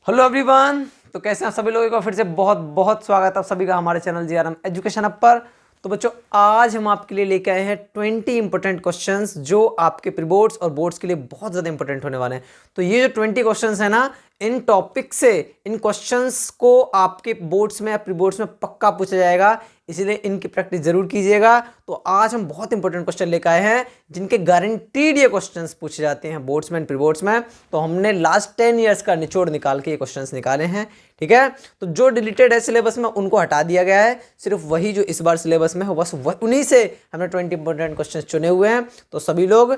Hello everyone. तो कैसे हैं आप सभी लोगों का फिर से बहुत बहुत स्वागत है आप सभी का हमारे चैनल जीआरएम एजुकेशन अप पर। तो बच्चों आज हम आपके लिए लेके आए हैं 20 इंपॉर्टेंट क्वेश्चंस जो आपके प्री बोर्ड्स और बोर्ड्स के लिए बहुत ज़्यादा इंपॉर्टेंट होने वाले हैं। तो ये जो 20 क्वेश्चंस है ना, इन टॉपिक से इन क्वेश्चंस को आपके बोर्ड्स में या प्री बोर्ड्स में पक्का पूछा जाएगा, इसलिए इनकी प्रैक्टिस जरूर कीजिएगा। तो आज हम बहुत इंपॉर्टेंट क्वेश्चन लेकर आए हैं जिनके गारंटीड ये क्वेश्चंस पूछे जाते हैं बोर्ड्स में, प्री बोर्ड्स में। तो हमने लास्ट 10 ईयर्स का निचोड़ निकाल के ये क्वेश्चंस निकाले हैं, ठीक है। तो जो डिलीटेड है सिलेबस में उनको हटा दिया गया है, सिर्फ वही जो इस बार सिलेबस में हो बस उन्हीं से हमने 20 इंपॉर्टेंट क्वेश्चन चुने हुए हैं। तो सभी लोग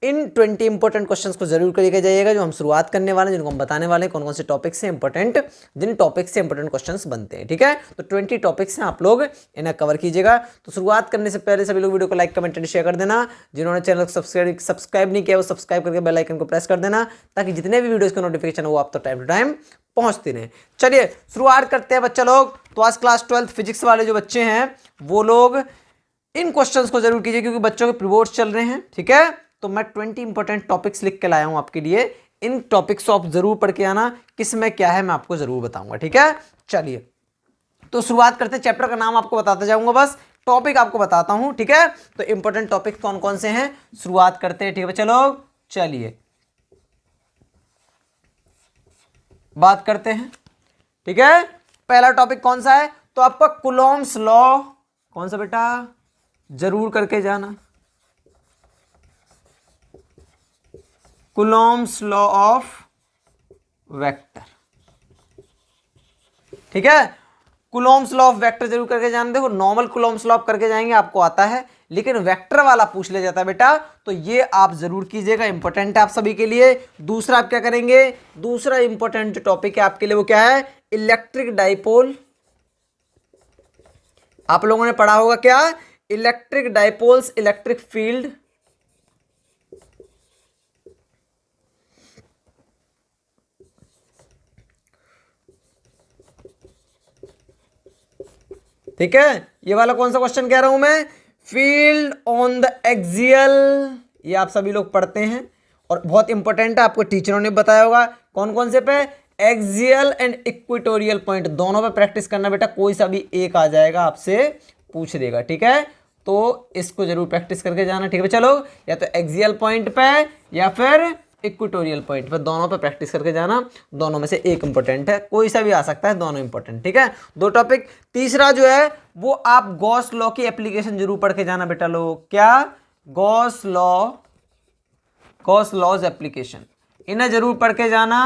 इन 20 इंपॉर्टेंट क्वेश्चंस को जरूर करके जाइएगा जो हम शुरुआत करने वाले हैं, जिनको हम बताने वाले हैं कौन कौन से टॉपिक से इंपॉर्टेंट, जिन टॉपिक से इंपॉर्टेंट क्वेश्चंस बनते हैं, ठीक है। तो 20 टॉपिक्स हैं, आप लोग इन्हें कवर कीजिएगा। तो शुरुआत करने से पहले सभी लोग वीडियो को लाइक कमेंट एंड शेयर कर देना। जिन्होंने चैनल को सब्सक्राइब नहीं किया वो सब्सक्राइब करके बेल आइकन को प्रेस कर देना, ताकि जितने भी वीडियोस का नोटिफिकेशन है वो आप तो टाइम टू टाइम पहुंचती रहे। चलिए शुरुआत करते हैं बच्चा लोग। तो आज क्लास 12 फिजिक्स वाले जो बच्चे हैं वो लोग इन क्वेश्चंस को जरूर कीजिए, क्योंकि बच्चों के प्री बोर्ड्स चल रहे हैं, ठीक है। तो मैं 20 इंपॉर्टेंट टॉपिक्स लिख के लाया हूं आपके लिए। इन टॉपिक्स को आप जरूर पढ़ के आना, किस में क्या है मैं आपको जरूर बताऊंगा, ठीक है। चलिए तो शुरुआत करते हैं। चैप्टर का नाम आपको बताता जाऊंगा, बस टॉपिक आपको बताता हूं, ठीक है। तो इंपॉर्टेंट टॉपिक कौन कौन से हैं शुरुआत करते हैं, ठीक है बच्चा लोग। चलिए बात करते हैं, ठीक है। पहला टॉपिक कौन सा है, तो आपका कूलॉम्स लॉ। कौन सा बेटा, जरूर करके जाना, कूलॉम्स लॉ ऑफ वेक्टर, ठीक है। कूलॉम्स लॉ ऑफ वेक्टर जरूर करके जाना। देखो नॉर्मल कूलॉम्स लॉ आप करके जाएंगे आपको आता है, लेकिन वेक्टर वाला पूछ लिया जाता है बेटा, तो ये आप जरूर कीजिएगा, इंपॉर्टेंट है आप सभी के लिए। दूसरा आप क्या करेंगे, दूसरा इंपॉर्टेंट जो टॉपिक है आपके लिए वो क्या है, इलेक्ट्रिक डाइपोल। आप लोगों ने पढ़ा होगा क्या, इलेक्ट्रिक डाइपोल्स, इलेक्ट्रिक फील्ड, ठीक है। ये वाला कौन सा क्वेश्चन कह रहा हूं मैं, फील्ड ऑन द एक्सियल, ये आप सभी लोग पढ़ते हैं और बहुत इंपॉर्टेंट है, आपको टीचरों ने बताया होगा। कौन कौन से पे, एक्सियल एंड इक्वेटोरियल पॉइंट, दोनों पे प्रैक्टिस करना बेटा, कोई सा भी एक आ जाएगा आपसे पूछ देगा, ठीक है। तो इसको जरूर प्रैक्टिस करके जाना, ठीक है चलो। या तो एक्सियल पॉइंट पे या फिर इक्वेटोरियल पॉइंट पे, दोनों पे प्रैक्टिस करके जाना। दोनों में से एक इंपॉर्टेंट है, कोई सा भी आ सकता है, दोनों इंपॉर्टेंट, ठीक है। दो टॉपिक। तीसरा जो है वो आप गॉस लॉ की एप्लीकेशन जरूर पढ़ के जाना बेटा लोग। क्या, Gauss law, Gauss laws application, इन्हें जरूर पढ़ के जाना,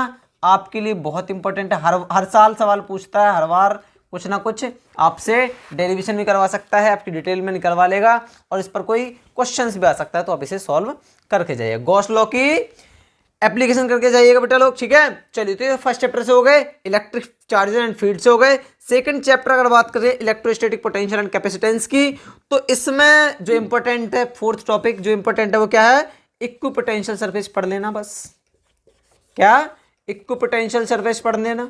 आपके लिए बहुत इंपॉर्टेंट है। हर साल सवाल पूछता है, हर बार कुछ ना कुछ आपसे डेरिवेशन भी करवा सकता है, आपकी डिटेल में निकलवा लेगा, और इस पर कोई क्वेश्चंस भी आ सकता है, तो आप इसे सॉल्व करके जाइए। गॉस लॉ की एप्लीकेशन करके जाइएगा बेटा लोग, ठीक है। चलिए तो ये फर्स्ट चैप्टर से हो गए, इलेक्ट्रिक चार्जेस एंड फील्ड से हो गए। सेकंड चैप्टर अगर बात करें इलेक्ट्रोस्टैटिक पोटेंशियल एंड कैपेसिटेंस की, तो इसमें जो इंपॉर्टेंट है, फोर्थ टॉपिक जो इंपॉर्टेंट है वो क्या है, इक्विपोटेंशियल सरफेस पढ़ लेना बस। क्या, इक्विपोटेंशियल सरफेस पढ़ लेना,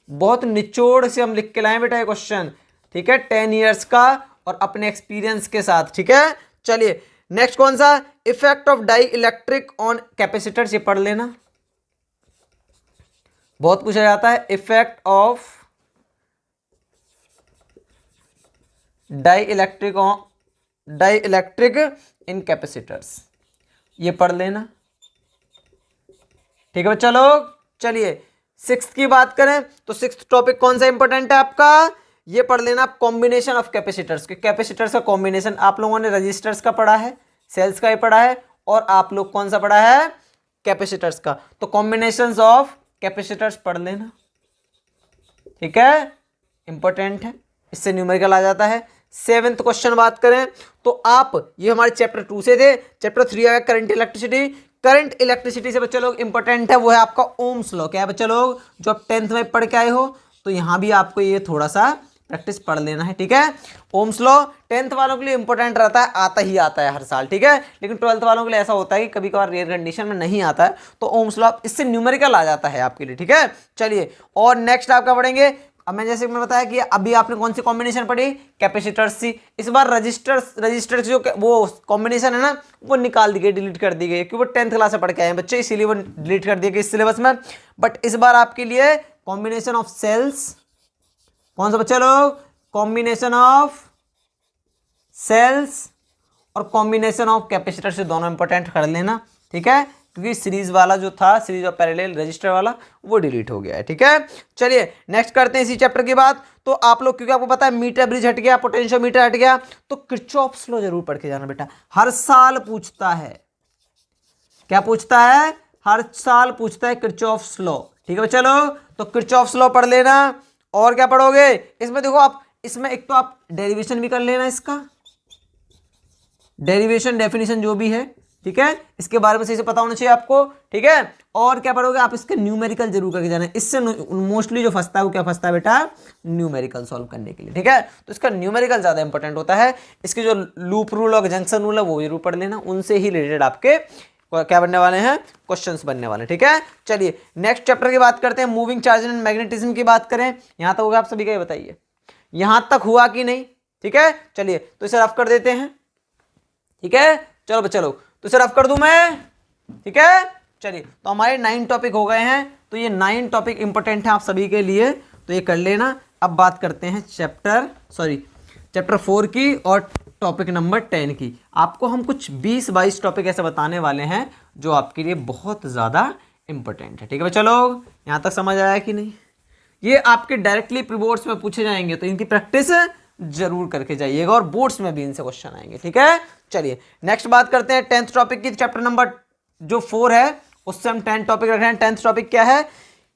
बहुत निचोड़ से हम लिख के लाए बेटा ये क्वेश्चन, ठीक है, 10 ईयर्स का और अपने एक्सपीरियंस के साथ, ठीक है। चलिए नेक्स्ट कौन सा, effect of dielectric on capacitors, ये पढ़ लेना, बहुत पूछा जाता है। Effect of dielectric in capacitors, ये पढ़ लेना, ठीक है बच्चा लोग। चलिए सिक्स्थ की बात करें तो सिक्स्थ टॉपिक कौन सा इंपॉर्टेंट है आपका, ये पढ़ लेना आप, कॉम्बिनेशन ऑफ कैपेसिटर्स के, कैपेसिटर्स का कॉम्बिनेशन। आप लोगों ने रजिस्टर्स का पढ़ा है, सेल्स का ही पढ़ा है, और आप लोग कौन सा पढ़ा है, कैपेसिटर्स का। तो कॉम्बिनेशंस ऑफ कैपेसिटर्स पढ़ लेना, ठीक है, इंपॉर्टेंट है, इससे न्यूमेरिकल आ जाता है। सेवेंथ क्वेश्चन बात करें तो आप, ये हमारे चैप्टर 2 से थे, चैप्टर 3 आ गया करंट इलेक्ट्रिसिटी। करंट इलेक्ट्रिसिटी से बच्चे लोग इंपॉर्टेंट है वो है आपका ओम्स लॉ। क्या है बच्चे लोग, जो आप 10th में पढ़ के आए हो, तो यहां भी आपको ये थोड़ा सा प्रैक्टिस पढ़ लेना है, ठीक है। ओम्स लॉ 10th वालों के लिए इंपॉर्टेंट रहता है, आता ही आता है हर साल, ठीक है। लेकिन 12th वालों के लिए ऐसा होता है कि कभी कभार रेयर कंडीशन में नहीं आता है, तो ओम्स लॉ इससे न्यूमेरिकल आ जाता है आपके लिए, ठीक है। चलिए और नेक्स्ट आपका पढ़ेंगे अब मैं जैसे मैं बताया कि अभी आपने कौन सी कॉम्बिनेशन पढ़ी, कैपेसिटर सी। इस बार रजिस्टर जो वो कॉम्बिनेशन है ना वो निकाल दी गई, डिलीट कर दी गई, क्योंकि वो 10th क्लास से पढ़ के आए हैं बच्चे, इसीलिए वो डिलीट कर दिए गए इस सिलेबस में। बट इस बार आपके लिए कॉम्बिनेशन ऑफ सेल्स, कौन सा बच्चा लोग, कॉम्बिनेशन ऑफ सेल्स और कॉम्बिनेशन ऑफ कैपेसिटर से दोनों इंपॉर्टेंट कर लेना, ठीक है, क्योंकि सीरीज वाला जो था, सीरीज और पैरेलल रजिस्टर वाला, वो डिलीट हो गया है, ठीक है। चलिए नेक्स्ट करते हैं इसी चैप्टर की बात। तो आप लोग, क्योंकि आपको पता है मीटर ब्रिज हट गया, पोटेंशियोमीटर हट गया, तो किरचॉफ्स लॉ जरूर पढ़ के जाना बेटा, हर साल पूछता है। क्या पूछता है? हर साल पूछता है किरचॉफ्स लॉ, ठीक है चलो। तो किरचॉफ्स लॉ पढ़ लेना। और क्या पढ़ोगे इसमें, देखो आप इसमें एक तो आप डेरिवेशन भी कर लेना, इसका डेरिवेशन डेफिनेशन जो भी है, ठीक है, इसके बारे में सही से पता होना चाहिए आपको, ठीक है। और क्या पढ़ोगे आप, इसके न्यूमेरिकल जरूर करके जाना है। इससे मोस्टली जो फंसता है वो क्या फंसता है बेटा, न्यूमेरिकल सॉल्व करने के लिए, ठीक है। तो इसका न्यूमेरिकल ज्यादा इंपॉर्टेंट होता है। इसके जो लूप रूल और जंक्शन रूल है वो जरूर पढ़ लेना, उनसे ही रिलेटेड आपके क्या बनने वाले हैं, क्वेश्चंस बनने वाले हैं, ठीक है। चलिए नेक्स्ट चैप्टर की बात करते हैं, मूविंग चार्ज एंड मैग्नेटिज्म की बात करें। यहां तक होगा आप सभी का, ये बताइए यहां तक हुआ कि नहीं, ठीक है। चलिए तो इसे रफ कर देते हैं, ठीक है। चलो बच्चा लोग, तो इसे रफ कर दूं मैं, ठीक है। चलिए तो हमारे 9 टॉपिक हो गए हैं, तो ये 9 टॉपिक इंपॉर्टेंट है आप सभी के लिए, तो ये कर लेना। अब बात करते हैं चैप्टर 4 की और टॉपिक नंबर 10 की। आपको हम कुछ 20-22 टॉपिक ऐसे बताने वाले हैं जो आपके लिए बहुत ज़्यादा इंपॉर्टेंट है, ठीक है बच्चा लोग। यहाँ तक समझ आया कि नहीं? ये आपके डायरेक्टली प्री बोर्ड्स में पूछे जाएंगे, तो इनकी प्रैक्टिस जरूर करके जाइएगा, और बोर्ड्स में भी इनसे क्वेश्चन आएंगे, ठीक है। चलिए नेक्स्ट बात करते हैं 10th टॉपिक की। चैप्टर नंबर जो 4 है उससे हम 10 टॉपिक रख रहे हैं। 10th टॉपिक क्या है?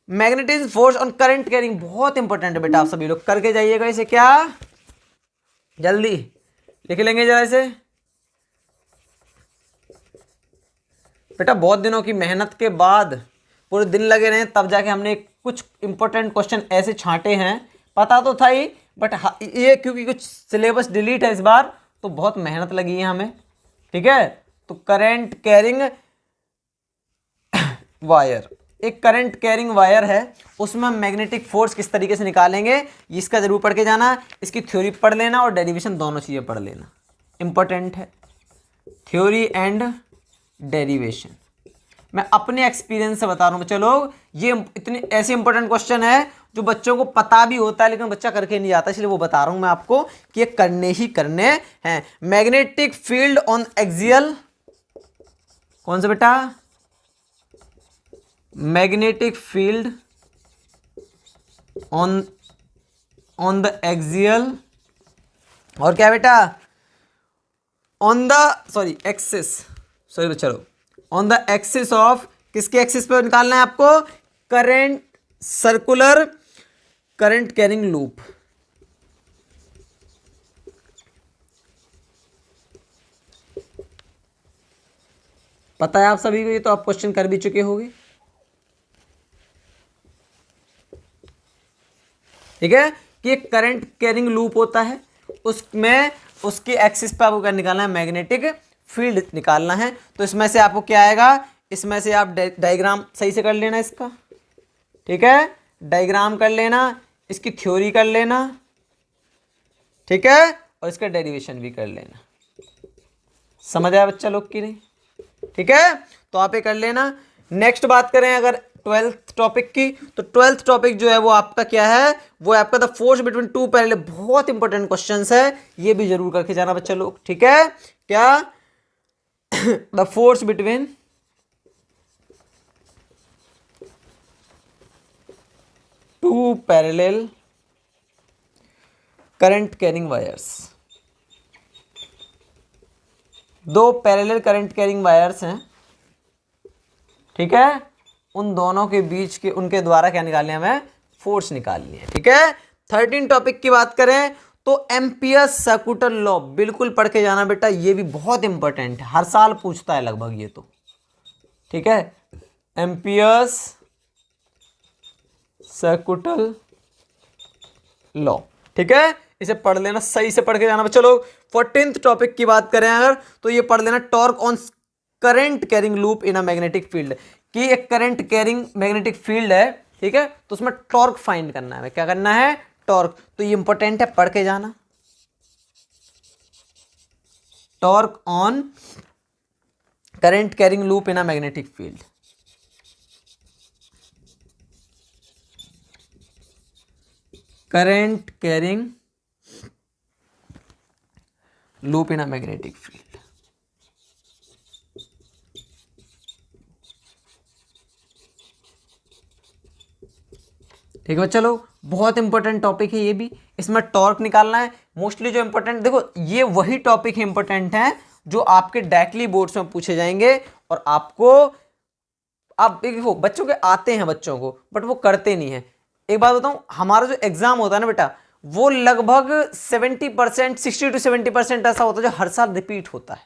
Magnetism force on current carrying. बहुत इंपॉर्टेंट है बेटा, आप सभी लोग करके जाइएगा इसे। क्या जल्दी लिख लेंगे जरा इसे बेटा, बहुत दिनों की मेहनत के बाद, पूरे दिन लगे रहे तब जाके हमने कुछ इंपॉर्टेंट क्वेश्चन ऐसे छांटे हैं। पता तो था ही, बट ये क्योंकि कुछ सिलेबस डिलीट है इस बार, तो बहुत मेहनत लगी है हमें, ठीक है। तो करंट कैरिंग वायर, एक करंट कैरिंग वायर है, उसमें हम मैग्नेटिक फोर्स किस तरीके से निकालेंगे, इसका जरूर पढ़ के जाना। इसकी थ्योरी पढ़ लेना और डेरिवेशन, दोनों चीजें पढ़ लेना, इंपॉर्टेंट है। थ्योरी एंड डेरिवेशन मैं अपने एक्सपीरियंस से बता रहा हूं बच्चे लोग, ये इतने ऐसे इंपॉर्टेंट क्वेश्चन है जो बच्चों को पता भी होता है लेकिन बच्चा करके नहीं जाता, इसलिए वो बता रहा हूं मैं आपको कि ये करने ही करने हैं। मैग्नेटिक फील्ड ऑन एक्सियल, कौन सा बेटा? Magnetic field on the axial, और क्या बेटा? ऑन द एक्सिस, चलो ऑन द एक्सिस ऑफ, किसके एक्सिस पे निकालना है आपको? Current, circular current carrying loop. पता है आप सभी को, ये तो आप क्वेश्चन कर भी चुके होंगे, ठीक है, कि एक करंट कैरिंग लूप होता है, उसमें उसके एक्सिस पे आपको क्या निकालना है? मैग्नेटिक फील्ड निकालना है। तो इसमें से आपको क्या आएगा? इसमें से आप डायग्राम सही से कर लेना इसका, ठीक है, डायग्राम कर लेना, इसकी थ्योरी कर लेना, ठीक है, और इसका डेरिवेशन भी कर लेना। समझ आया बच्चा लोग की नहीं? ठीक है, तो आप ये कर लेना। नेक्स्ट बात करें अगर 12th टॉपिक की, तो 12th टॉपिक जो है वो आपका क्या है? वो आपका the force between two parallel, बहुत इंपॉर्टेंट क्वेश्चंस है, ये भी जरूर करके जाना बच्चा लोग, ठीक है। क्या? The force between two parallel current carrying wires, दो पैरेलल करंट कैरिंग वायर्स हैं, ठीक है, उन दोनों के बीच के, उनके द्वारा क्या निकालने हमें? फोर्स निकालनी है, ठीक है। 13 टॉपिक की बात करें तो एम्पियर्स सर्कुलर लॉ, बिल्कुल पढ़ के जाना बेटा, ये भी बहुत इंपॉर्टेंट है, हर साल पूछता है लगभग ये तो, ठीक है। एम्पियर्स सर्कुलर लॉ, ठीक है, इसे पढ़ लेना, सही से पढ़ के जाना। चलो 14th टॉपिक की बात करें अगर, तो ये पढ़ लेना, torque on current carrying loop in a magnetic field, कि एक करंट कैरिंग मैग्नेटिक फील्ड है, ठीक है, तो उसमें टॉर्क फाइंड करना है। क्या करना है? टॉर्क, तो ये इंपॉर्टेंट है, पढ़ के जाना। Torque on current carrying loop in a magnetic field. Current carrying loop in a magnetic field. ठीक है चलो, बहुत इंपॉर्टेंट टॉपिक है ये भी। इसमें टॉर्क निकालना है। मोस्टली जो इंपॉर्टेंट, देखो ये वही टॉपिक है इंपॉर्टेंट है जो आपके डायरेक्टली बोर्ड्स में पूछे जाएंगे। और आपको, आप देखो बच्चों के आते हैं बच्चों को, बट वो करते नहीं है। एक बात बताऊं, हमारा जो एग्जाम होता है ना बेटा, वो लगभग 70%, 60 to 70% ऐसा होता है जो हर साल रिपीट होता है।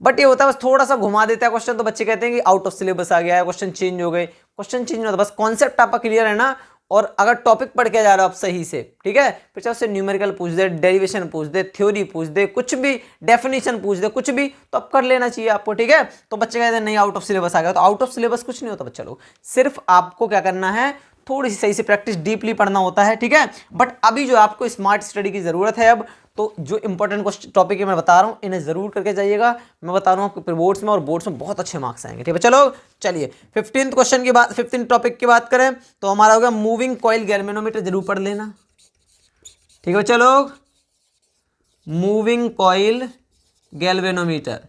बट ये होता है बस थोड़ा सा घुमा देता है क्वेश्चन, तो बच्चे कहते हैं कि आउट ऑफ सिलेबस आ गया है, क्वेश्चन चेंज हो गए। क्वेश्चन चेंज नहीं होता, बस कॉन्सेप्ट आपका क्लियर है ना। और अगर टॉपिक पढ़ के जा रहे हो आप सही से, ठीक है, फिर चाहे उससे न्यूमेरिकल पूछ दे, डेरिवेशन पूछ दे, थ्योरी पूछ दे, कुछ भी, डेफिनेशन पूछ दे, कुछ भी, तो अब कर लेना चाहिए आपको। ठीक है, तो बच्चे कहते हैं नहीं आउट ऑफ सिलेबस आ गया, तो आउट ऑफ सिलेबस कुछ नहीं होता बच्चा लोग। सिर्फ आपको क्या करना है, थोड़ी सी सही से प्रैक्टिस, डीपली पढ़ना होता है। ठीक है, बट अभी जो आपको स्मार्ट स्टडी की जरूरत है अब, तो जो इंपॉर्टेंट क्वेश्चन टॉपिक है मैं बता रहा हूँ, इन्हें जरूर करके जाइएगा। मैं बता रहा हूँ आपको बोर्ड्स में, और बोर्ड्स में बहुत अच्छे मार्क्स आएंगे। ठीक है चलो, चलिए 15th क्वेश्चन की बात, 15th टॉपिक की बात करें तो हमारा होगा मूविंग कॉइल गैल्वेनोमीटर, जरूर पढ़ लेना। ठीक है चलो, मूविंग कॉइल गैल्वेनोमीटर,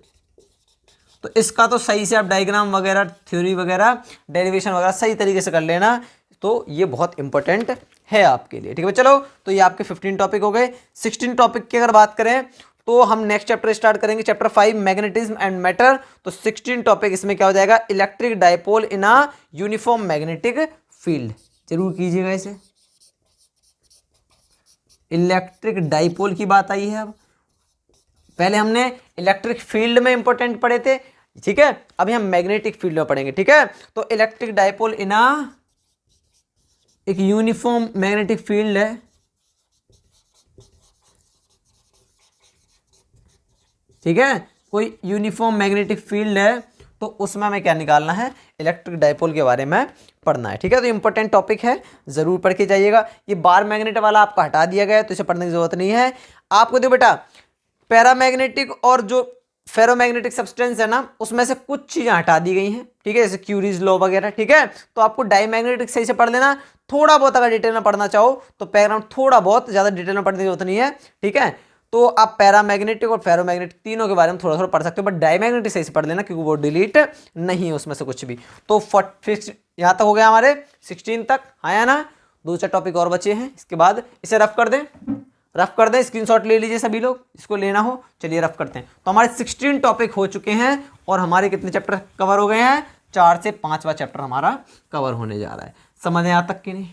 तो इसका तो सही से आप डायग्राम वगैरह, थ्योरी वगैरह, डेरिवेशन वगैरह सही तरीके से कर लेना, तो ये बहुत इंपॉर्टेंट है आपके लिए। ठीक है चलो, तो ये आपके 15 टॉपिक हो गए। 16 टॉपिक की अगर बात करें तो हम नेक्स्ट चैप्टर स्टार्ट करेंगे, चैप्टर 5 मैग्नेटिज्म एंड मैटर। तो 16 टॉपिक इसमें क्या हो जाएगा, electric dipole in a uniform magnetic field. जरूर कीजिएगा इसे। इलेक्ट्रिक डायपोल की बात आई है। अब पहले हमने इलेक्ट्रिक फील्ड में इंपॉर्टेंट पढ़े थे, ठीक है, अभी हम मैग्नेटिक फील्ड में पढ़ेंगे। ठीक है, तो इलेक्ट्रिक डायपोल इन अ, एक यूनिफॉर्म मैग्नेटिक फील्ड है, ठीक है, कोई यूनिफॉर्म मैग्नेटिक फील्ड है, तो उसमें हमें क्या निकालना है, इलेक्ट्रिक डायपोल के बारे में पढ़ना है। ठीक है, तो इंपॉर्टेंट टॉपिक है, जरूर पढ़ के जाइएगा। ये बार मैग्नेट वाला आपका हटा दिया गया है, तो इसे पढ़ने की जरूरत नहीं है आपको। देखो बेटा, पैरामैग्नेटिक और जो फेरोमैग्नेटिक सब्सटेंस है ना, उसमें से कुछ चीजें हटा दी गई हैं, ठीक है, जैसे क्यूरीज लॉ वगैरह। ठीक है, तो आपको डायमैग्नेटिक सही से पढ़ लेना। थोड़ा बहुत अगर डिटेल में पढ़ना चाहो तो बैकग्राउंड थोड़ा बहुत, ज्यादा डिटेल में पढ़ने की जरूरत नहीं है। ठीक है, तो आप पैरामैग्नेटिक और फेरोमैग्नेटिक तीनों के बारे में थोड़ा थोड़ा पढ़ सकते हो, बट डायमैग्नेटिक सही से पढ़ लेना, क्योंकि वो डिलीट नहीं है उसमें से कुछ भी। तो यहाँ तक हो गया हमारे 16 तक, आया ना। 2-4 टॉपिक और बचे हैं, इसके बाद इसे रफ कर दें, स्क्रीनशॉट ले लीजिए सभी लोग, इसको लेना हो। चलिए रफ करते हैं। तो हमारे 16 टॉपिक हो चुके हैं, और हमारे कितने चैप्टर कवर हो गए हैं, 4 से 5वां चैप्टर हमारा कवर होने जा रहा है। समझ यहाँ तक कि नहीं?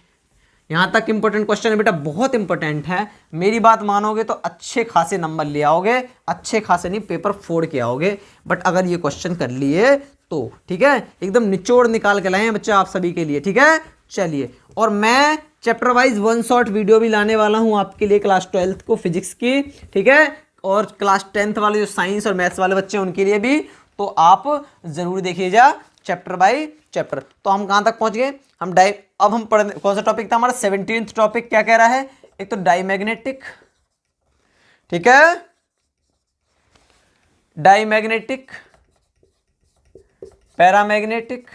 यहाँ तक इंपॉर्टेंट क्वेश्चन है बेटा, बहुत इंपॉर्टेंट है। मेरी बात मानोगे तो अच्छे खासे नंबर ले आओगे, अच्छे खासे नहीं, पेपर फोड़ के आओगे। बट अगर ये क्वेश्चन कर लिए तो, ठीक है, एकदम निचोड़ निकाल के लाए हैं बच्चा आप सभी के लिए। ठीक है, चलिए, और मैं चैप्टर वाइज 1 शॉट वीडियो भी लाने वाला हूं आपके लिए, क्लास 12th को फिजिक्स की। ठीक है, और क्लास 10th वाले जो साइंस और मैथ्स वाले बच्चे हैं उनके लिए भी, तो आप जरूर देखिएगा चैप्टर बाय चैप्टर। तो हम कहां तक पहुंच गए, अब हम पढ़, कौन सा टॉपिक था हमारा, 17th टॉपिक क्या कह रहा है, एक तो डायमैग्नेटिक, ठीक है, डायमैग्नेटिक, पैरामैग्नेटिक,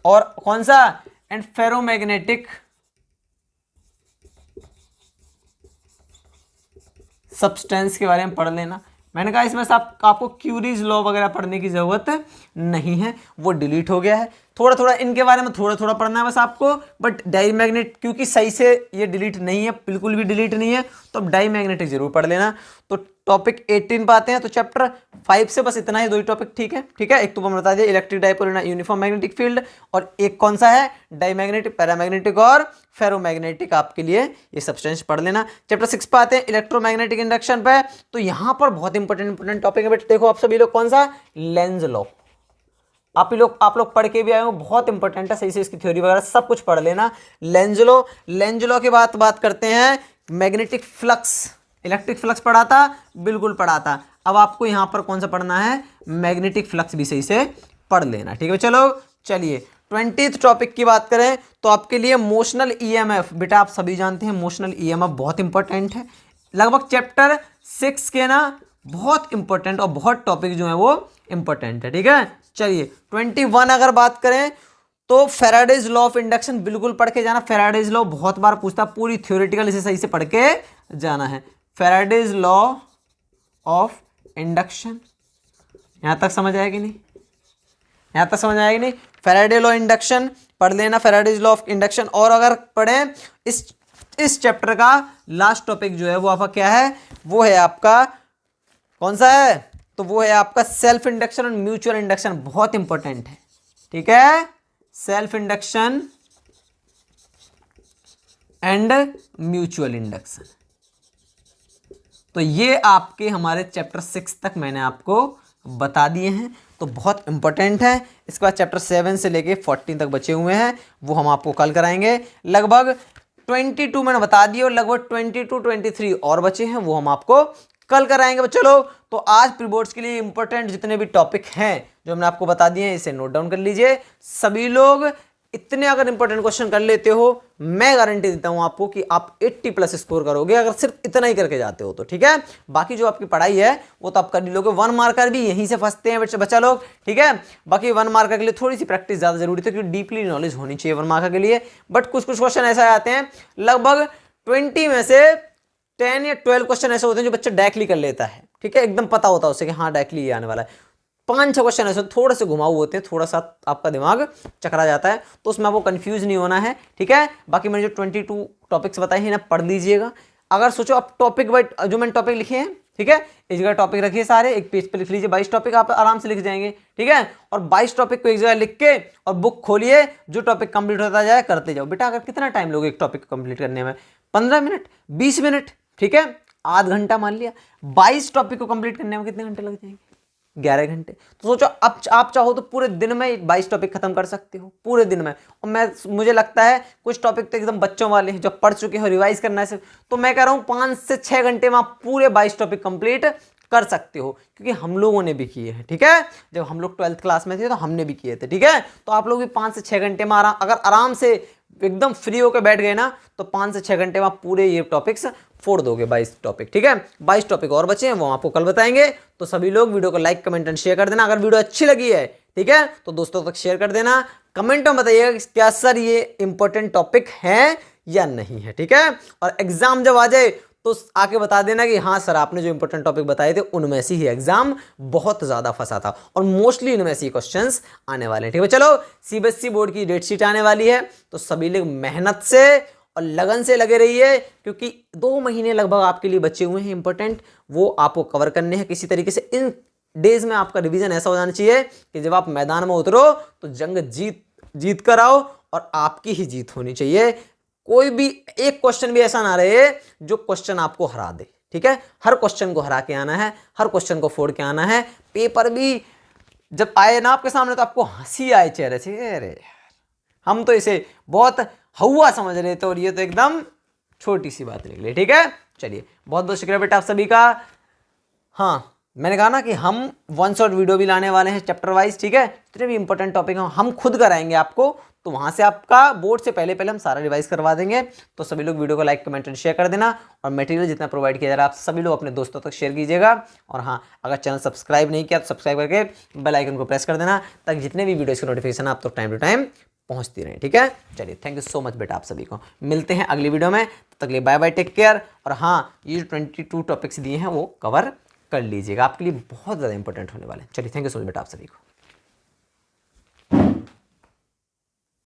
और कौन सा, एंड फेरोमैग्नेटिक सब्सटेंस के बारे में पढ़ लेना। मैंने कहा इसमें से आपको क्यूरीज लॉ वगैरह पढ़ने की जरूरत नहीं है, वो डिलीट हो गया है। थोड़ा थोड़ा इनके बारे में थोड़ा थोड़ा पढ़ना है बस आपको, बट डायमैग्नेट क्योंकि सही से ये डिलीट नहीं है, बिल्कुल भी डिलीट नहीं है, तो अब डायमैग्नेटिक जरूर पढ़ लेना। तो टॉपिक 18 पे आते हैं, तो चैप्टर 5 से बस इतना ही, 2 ही टॉपिक, ठीक है, ठीक है। एक तो मैं बता दिया electric dipole in uniform magnetic field, और एक कौन सा है, डायमैग्नेटिक, पैरामैग्नेटिक और फेरोमैग्नेटिक, आपके लिए ये सब्सटेंस पढ़ लेना। चैप्टर 6 पे आते हैं, इलेक्ट्रोमैग्नेटिक इंडक्शन पे। तो यहां पर बहुत इंपॉर्टेंट टॉपिक है बेटा, देखो आप सभी लोग, कौन सा, लेंज लॉ। आप लोग पढ़ के भी आए हो, बहुत इंपॉर्टेंट है, सही से इसकी थ्योरी वगैरह सब कुछ पढ़ लेना। लेंज लॉ की बात करते हैं। मैग्नेटिक फ्लक्स, इलेक्ट्रिक फ्लक्स पढ़ा था, बिल्कुल पढ़ा था। अब आपको यहां पर कौन सा पढ़ना है, मैग्नेटिक फ्लक्स भी सही से पढ़ लेना। ठीक है चलो, चलिए 20th टॉपिक की बात करें तो आपके लिए मोशनल ईएमएफ, बेटा आप सभी जानते हैं मोशनल ईएमएफ बहुत इंपॉर्टेंट है। लगभग चैप्टर 6 के ना बहुत इंपॉर्टेंट और बहुत टॉपिक जो है वो इंपॉर्टेंट है, ठीक है। चलिए 21 अगर बात करें तो फैराडेज लॉ ऑफ इंडक्शन बिल्कुल पढ़ के जाना। फैराडेज लॉ बहुत बार पूछता, पूरी थ्योरेटिकल इसे सही से पढ़ के जाना है। फैराडेज लॉ ऑफ इंडक्शन, यहां तक समझ आएगी नहीं, यहां तक समझ आएगी नहीं। फैराडे लॉ इंडक्शन पढ़ लेना, फैराडेज लॉ ऑफ इंडक्शन। और अगर पढ़ें इस चैप्टर का लास्ट टॉपिक जो है वो आपका क्या है, वो है आपका कौन सा है, तो वो है आपका सेल्फ इंडक्शन और म्यूचुअल इंडक्शन, बहुत इंपॉर्टेंट है, ठीक है। Self induction and mutual induction, तो ये आपके हमारे चैप्टर 6 तक मैंने आपको बता दिए हैं, तो बहुत इंपॉर्टेंट है। इसके बाद चैप्टर 7 से लेके 14 तक बचे हुए हैं, वो हम आपको कल कराएंगे। लगभग 22 मैंने बता दिए और लगभग 22, 23 और बचे हैं, वो हम आपको कल कराएंगे। चलो तो आज प्री बोर्ड्स के लिए इंपॉर्टेंट जितने भी टॉपिक हैं जो हमने आपको बता दिए हैं, इसे नोट डाउन कर लीजिए। सभी लोग इतने अगर इंपॉर्टेंट क्वेश्चन कर लेते हो, मैं गारंटी देता हूं आपको कि आप 80+ स्कोर करोगे, अगर सिर्फ इतना ही करके जाते हो तो, ठीक है। बाकी जो आपकी पढ़ाई है वो तो आप कर ही लोगे। 1 मार्कर भी यहीं से फंसते हैं बच्चा लोग, ठीक है। बाकी 1 मार्कर के लिए थोड़ी सी प्रैक्टिस ज्यादा जरूरी है, क्योंकि डीपली नॉलेज होनी चाहिए 1 मार्कर के लिए। बट कुछ क्वेश्चन ऐसे आते हैं, लगभग 20 में से 10 या 12 क्वेश्चन ऐसे होते हैं जो बच्चा डायरेक्टली कर लेता है, ठीक है, एकदम पता होता है उसे कि हाँ डायरेक्टली ये आने वाला है। 5-6 क्वेश्चन ऐसे थोड़े से घुमाऊ होते हैं, थोड़ा सा आपका दिमाग चकरा जाता है, तो उसमें आपको कंफ्यूज नहीं होना है, ठीक है। बाकी मैंने जो 22 टॉपिक्स बताए हैं ना, पढ़ लीजिएगा। अगर सोचो आप टॉपिक वाइज जो मैंने टॉपिक लिखे हैं, ठीक है, इस जगह टॉपिक रखिए सारे, एक पेज पे लिख लीजिए 22 टॉपिक, आप आराम से लिख जाएंगे, ठीक है। और 22 टॉपिक को एक जगह लिख के और बुक खोलिए, जो टॉपिक कंप्लीट होता जाए करते जाओ। बेटा अगर कितना टाइम लोगे एक टॉपिक को कंप्लीट करने में, 15 मिनट, 20 मिनट, ठीक है, आध घंटा मान लिया। 22 टॉपिक को कंप्लीट करने में कितने घंटे लग जाएंगे? 11 घंटे। तो सोचो अब आप चाहो तो पूरे दिन में 22 टॉपिक खत्म कर सकते हो, पूरे दिन में। और मुझे लगता है कुछ टॉपिक तो एकदम बच्चों वाले हैं जो पढ़ चुके हो, रिवाइज करना है सिर्फ, तो मैं कह रहा हूं 5 से 6 घंटे में आप पूरे 22 टॉपिक कंप्लीट कर सकते हो, क्योंकि हम लोगों ने भी किए हैं, ठीक है। जब हम लोग 12th क्लास में थे तो हमने भी किए थे, ठीक है। तो आप लोग भी 5 से 6 घंटे में अगर आराम से एकदम फ्री होकर बैठ गए ना, तो 5 से 6 घंटे में आप पूरे ये टॉपिक्स फोड़ दोगे, 22 टॉपिक, ठीक है। 22 टॉपिक और बचे हैं, वो आपको कल बताएंगे। तो सभी लोग वीडियो को लाइक, कमेंट एंड शेयर कर देना। अगर वीडियो अच्छी लगी है, ठीक है, तो दोस्तों तक शेयर कर देना। कमेंट में बताइएगा कि क्या सर ये इंपॉर्टेंट टॉपिक है या नहीं है, ठीक है। और एग्जाम जब आ जाए तो आके बता देना कि हाँ सर आपने जो इंपॉर्टेंट टॉपिक बताए थे उनमें से ही एग्जाम बहुत ज्यादा फंसा था, और मोस्टली इनमें से ही क्वेश्चंस आने वाले हैं, ठीक है। चलो सीबीएसई बोर्ड की डेट शीट आने वाली है, तो सभी लोग मेहनत से और लगन से लगे रहिए, क्योंकि 2 महीने लगभग आपके लिए बचे हुए हैं इंपॉर्टेंट, वो आपको कवर करने हैं किसी तरीके से। इन डेज में आपका रिवीजन ऐसा हो जाना चाहिए कि जब आप मैदान में उतरो तो जंग जीत कर आओ, और आपकी ही जीत होनी चाहिए। कोई भी एक क्वेश्चन भी ऐसा ना रहे जो क्वेश्चन आपको हरा दे, ठीक है। हर क्वेश्चन को हरा के आना है, हर क्वेश्चन को फोड़ के आना है। पेपर भी जब आए ना आपके सामने तो आपको हंसी आए चेहरे से, अरे हम तो इसे बहुत हवा समझ रहे थे और ये तो एकदम छोटी सी बात निकली, ठीक है। चलिए बहुत बहुत शुक्रिया बेटा आप सभी का। हाँ मैंने कहा ना कि हम 1 शॉट वीडियो भी लाने वाले हैं चैप्टर वाइज, ठीक है। जितने भी इंपॉर्टेंट टॉपिक हैं हम खुद कराएंगे आपको, तो वहां से आपका बोर्ड से पहले हम सारा रिवाइज करवा देंगे। तो सभी लोग वीडियो को लाइक, कमेंट एंड शेयर कर देना, और मटेरियल जितना प्रोवाइड किया जा रहा है आप सभी लोग अपने दोस्तों तक शेयर कीजिएगा। और हाँ अगर चैनल सब्सक्राइब नहीं किया तो सब्सक्राइब करके बेल आइकन को प्रेस कर देना, ताकि जितने भी वीडियोस की नोटिफिकेशन आप तो टाइम टू टाइम पहुंचती रहे, ठीक है। चलिए थैंक यू सो मच बेटा आप सभी को, मिलते हैं अगली वीडियो में, तब तक के लिए बाय बाय, टेक केयर। और हाँ ये 22 टॉपिक्स दिए हैं वो कवर कर लीजिएगा, आपके लिए बहुत ज़्यादा इंपॉर्टेंट होने वाले हैं। चलिए थैंक यू सो मच बेटा आप सभी को।